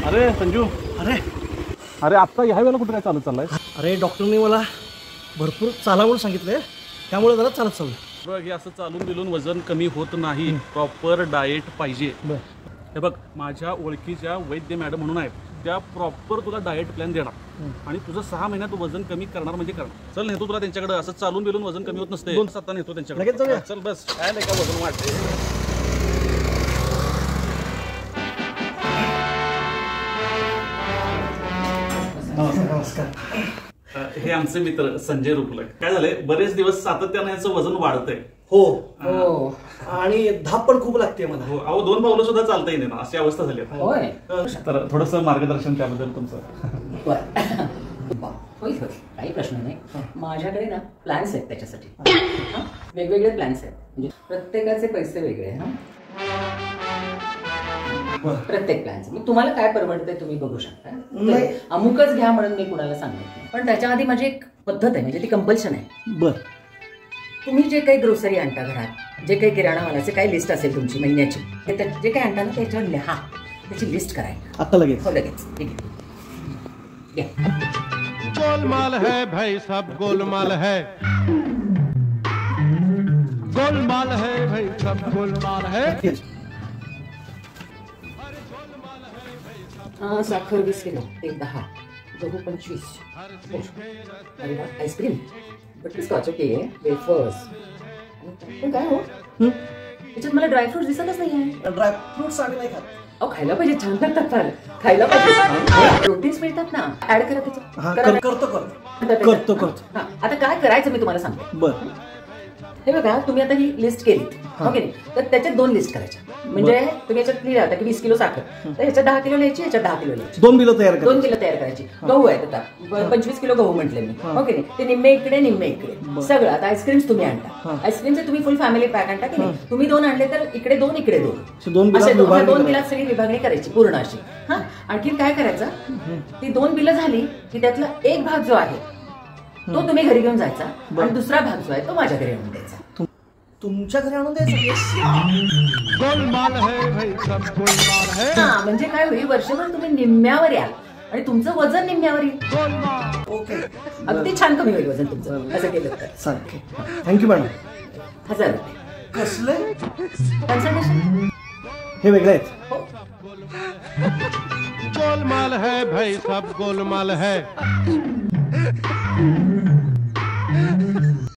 अरे संजू, अरे अरे आत्ता ह्या वेळेला कुठं काय चालत चाललाय? अरे डॉक्टरने मला भरपूर चाला म्हणून सांगितलंय, त्यामुळे जरा चालत चाललं. बघ, हे असं चालून बिलून वजन कमी होत नाही. प्रॉपर डाएट पाहिजे. हे बघ, माझ्या ओळखीच्या वैद्य मॅडम म्हणून आहेत, त्या प्रॉपर तुला डाएट प्लॅन देणार आणि तुझं 6 महिन्यात वजन कमी करणार म्हणजे करणार. चल नेतो तुला त्यांच्याकडे. असं चालून बिलून वजन कमी होत नसते. 2 सप्ताह नेतो त्यांच्याकडे. लगेच जाऊया. चल बस, काय नाही का वजन वाढते. नमस्कार. हे आमचे मित्र संजय रुपलक. काय झालंय, बरेच दिवस सातत्याने याचं वजन वाढतंय. हो आणि धाप पण खूप लागते मला. हो, अहो 2 पावलं सुद्धा चालता येईल ना, अशी अवस्था झाली आहे. होय. तर थोडंसं मार्गदर्शन त्याबद्दल तुमचं. होईल काही प्रश्न नाही. माझ्याकडे ना प्लॅन्स आहेत त्याच्यासाठी. वेगवेगळे प्लॅन्स आहेत, म्हणजे प्रत्येकाचे पैसे वेगळे. प्रत्येक प्लॅन्स मग तुम्हाला काय परवडतंय तुम्ही बघू शकता. अमुकच घ्या म्हणून मी कुणाला सांगत नाही, पण त्याच्या आधी माझी एक पद्धत आहे, म्हणजे ती कंपल्शन आहे. बर. तुम्ही जे काही ग्रोसरी आणता घरात, जे काही किराणा मालाचे काही लिस्ट असेल तुमची महिन्याची, जे काही आणता ना त्याच्यावर लिहा, त्याची लिस्ट कराय आता लगेच. हो लगेच. ठीक आहे. गोलमाल है भाई, सब गोलमाल है. गोलमाल है भाई, सब गोलमाल है. साखर 20 किलो, तेल 10, गहू 25. अरे वा, आईस्क्रीम, बटरस्कॉच, ओके, वेफर्स. पण काय हो, त्याच्यात मला ड्रायफ्रुट्स दिसतच नाही आहे. ड्रायफ्रुट्स आम्ही नाही खात. अहो खायला पाहिजे, छान लागतात. फार खायला पाहिजे. प्रोटीन्स मिळतात ना, ऍड करा त्याच्यात. करतो. आता काय करायचं मी तुम्हाला सांगते. बर. हे बघा, तुम्ही आता ही लिस्ट केली, ओके, तर त्याच्यात 2 लिस्ट करायच्या. म्हणजे तुम्ही याच्यात लिहिला होता की 20 किलो साखर, तर ह्याच्यात 10 किलो लिहायची, ह्याच्यात 10 किलो लिहायची. 2 बिलं तयार 2 किलो तयार करायची. गहू आहेत आता 25 किलो गहू म्हटले मी, ओके. ते निम्मे इकडे निम्मे इकडे सगळं. आता आईस्क्रीम्स तुम्ही आणता, आईस्क्रीमचे तुम्ही फुल फॅमिली पॅक आणता की नाही. तुम्ही 2 आणले तर इकडे 2 इकडे 2, असे 2 बिलात सगळी विभागणी करायची पूर्ण अशी. हा, आणखी काय करायचं, ती 2 बिलं झाली की त्यातला एक भाग जो आहे तो तुम्ही घरी घेऊन जायचा आणि दुसरा भाग जो आहे तो माझ्या घरी आणून द्यायचा. तुमच्या घरी आणून द्यायचं. गोलमाल है भाई, सब गोलमाल है. हा, म्हणजे काय होईल, वर्षभर तुम्ही निम्म्यावर याल आणि तुमचं वजन निम्म्यावर येईल. गोलमाल. ओके. अगदी छान कमी होईल वजन तुमचं असं केलं तर. चालेल. Thank you madam. 1000 रुपये कसले? कन्सल्टेशन. हे वेगळे आहेत. गोलमाल है भाई, सब गोलमाल है.